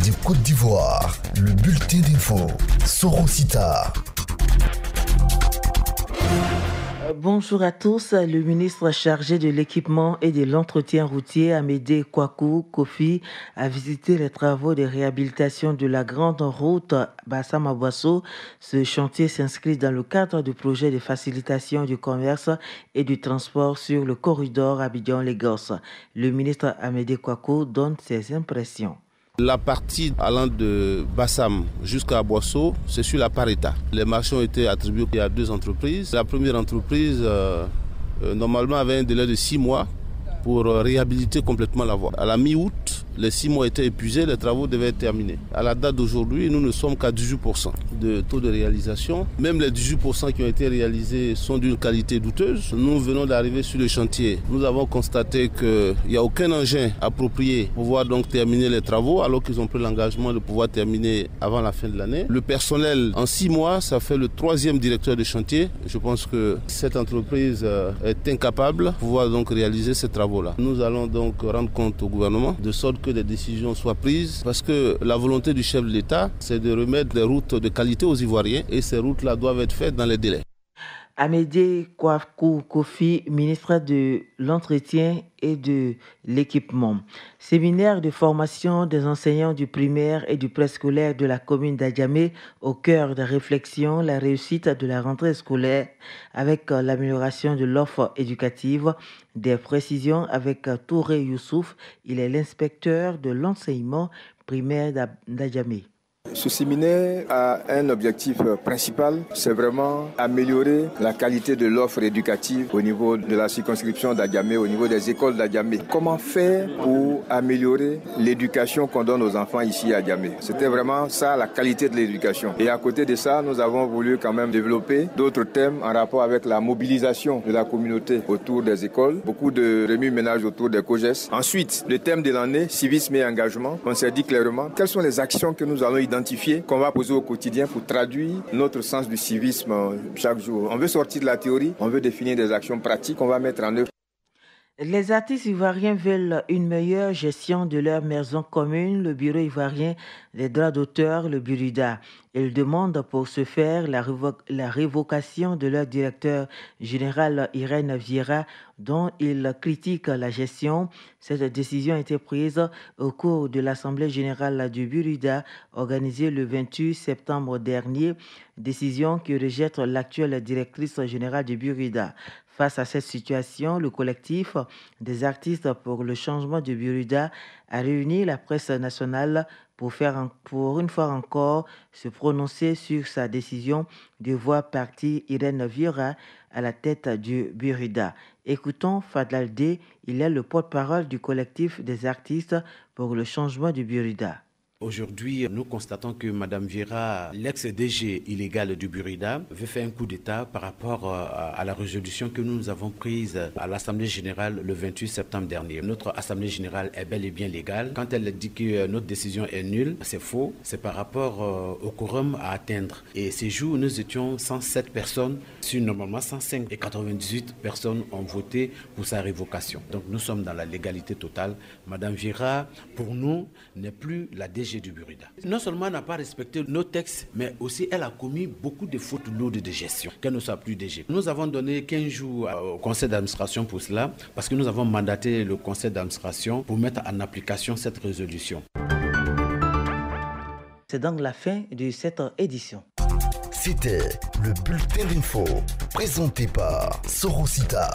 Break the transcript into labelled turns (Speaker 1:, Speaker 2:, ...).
Speaker 1: de Côte d'Ivoire, le bulletin d'info, Sorosita.
Speaker 2: Bonjour à tous. Le ministre chargé de l'équipement et de l'entretien routier, Amédée Kouakou Kofi, a visité les travaux de réhabilitation de la grande route Bassam-Aboissau. Ce chantier s'inscrit dans le cadre du projet de facilitation du commerce et du transport sur le corridor Abidjan-Lagos. Le ministre Amédée Kouakou donne ses impressions.
Speaker 3: La partie allant de Bassam jusqu'à Aboissau, c'est sur la Pareta. Les marchés ont été attribués à 2 entreprises. La première entreprise, normalement, avait un délai de 6 mois pour réhabiliter complètement la voie. À la mi-août, les 6 mois étaient épuisés, les travaux devaient être terminés. À la date d'aujourd'hui, nous ne sommes qu'à 18% de taux de réalisation. Même les 18% qui ont été réalisés sont d'une qualité douteuse. Nous venons d'arriver sur le chantier. Nous avons constaté qu'il n'y a aucun engin approprié pour pouvoir donc terminer les travaux, alors qu'ils ont pris l'engagement de pouvoir terminer avant la fin de l'année. Le personnel, en 6 mois, ça fait le 3e directeur de chantier. Je pense que cette entreprise est incapable de pouvoir donc réaliser ces travaux-là. Nous allons donc rendre compte au gouvernement de sorte que des décisions soient prises parce que la volonté du chef de l'État, c'est de remettre des routes de qualité aux Ivoiriens et ces routes-là doivent être faites dans les délais.
Speaker 2: Amédée Kouakou Kofi, ministre de l'Entretien et de l'Équipement. Séminaire de formation des enseignants du primaire et du préscolaire de la commune d'Adjamé au cœur de réflexion, la réussite de la rentrée scolaire avec l'amélioration de l'offre éducative. Des précisions avec Touré Youssouf, il est l'inspecteur de l'enseignement primaire d'Adjamé.
Speaker 4: Ce séminaire a un objectif principal, c'est vraiment améliorer la qualité de l'offre éducative au niveau de la circonscription d'Adjamé, au niveau des écoles d'Adjamé. Comment faire pour améliorer l'éducation qu'on donne aux enfants ici à Adjamé? C'était vraiment ça, la qualité de l'éducation. Et à côté de ça, nous avons voulu quand même développer d'autres thèmes en rapport avec la mobilisation de la communauté autour des écoles, beaucoup de remue-ménage autour des COGES. Ensuite, le thème de l'année, civisme et engagement. On s'est dit clairement quelles sont les actions que nous allons identifier, qu'on va poser au quotidien pour traduire notre sens du civisme chaque jour. On veut sortir de la théorie, on veut définir des actions pratiques qu'on va mettre en œuvre.
Speaker 2: Les artistes ivoiriens veulent une meilleure gestion de leur maison commune, le Bureau ivoirien des droits d'auteur, le BURIDA. Ils demandent pour ce faire la révocation de leur directeur général Irène Vieira, dont ils critiquent la gestion. Cette décision a été prise au cours de l'Assemblée générale du BURIDA organisée le 28 septembre dernier, décision qui rejette l'actuelle directrice générale du BURIDA. Face à cette situation, le collectif des artistes pour le changement du BURIDA a réuni la presse nationale pour une fois encore se prononcer sur sa décision de voir partir Irène Vieira à la tête du BURIDA. Écoutons Fadlal D, il est le porte-parole du collectif des artistes pour le changement du BURIDA.
Speaker 5: Aujourd'hui, nous constatons que Mme Vieira, l'ex-DG illégale du BURIDA, veut faire un coup d'État par rapport à la résolution que nous avons prise à l'Assemblée générale le 28 septembre dernier. Notre Assemblée générale est bel et bien légale. Quand elle dit que notre décision est nulle, c'est faux. C'est par rapport au quorum à atteindre. Et ces jours, nous étions 107 personnes sur normalement 105 et 98 personnes ont voté pour sa révocation. Donc nous sommes dans la légalité totale. Mme Vieira, pour nous, n'est plus la DG du BURIDA. Non seulement elle n'a pas respecté nos textes, mais aussi elle a commis beaucoup de fautes lourdes de gestion, qu'elle ne soit plus DG. Nous avons donné 15 jours au conseil d'administration pour cela, parce que nous avons mandaté le conseil d'administration pour mettre en application cette résolution.
Speaker 2: C'est donc la fin de cette édition.
Speaker 1: C'était le bulletin d'info présenté par Sorosita.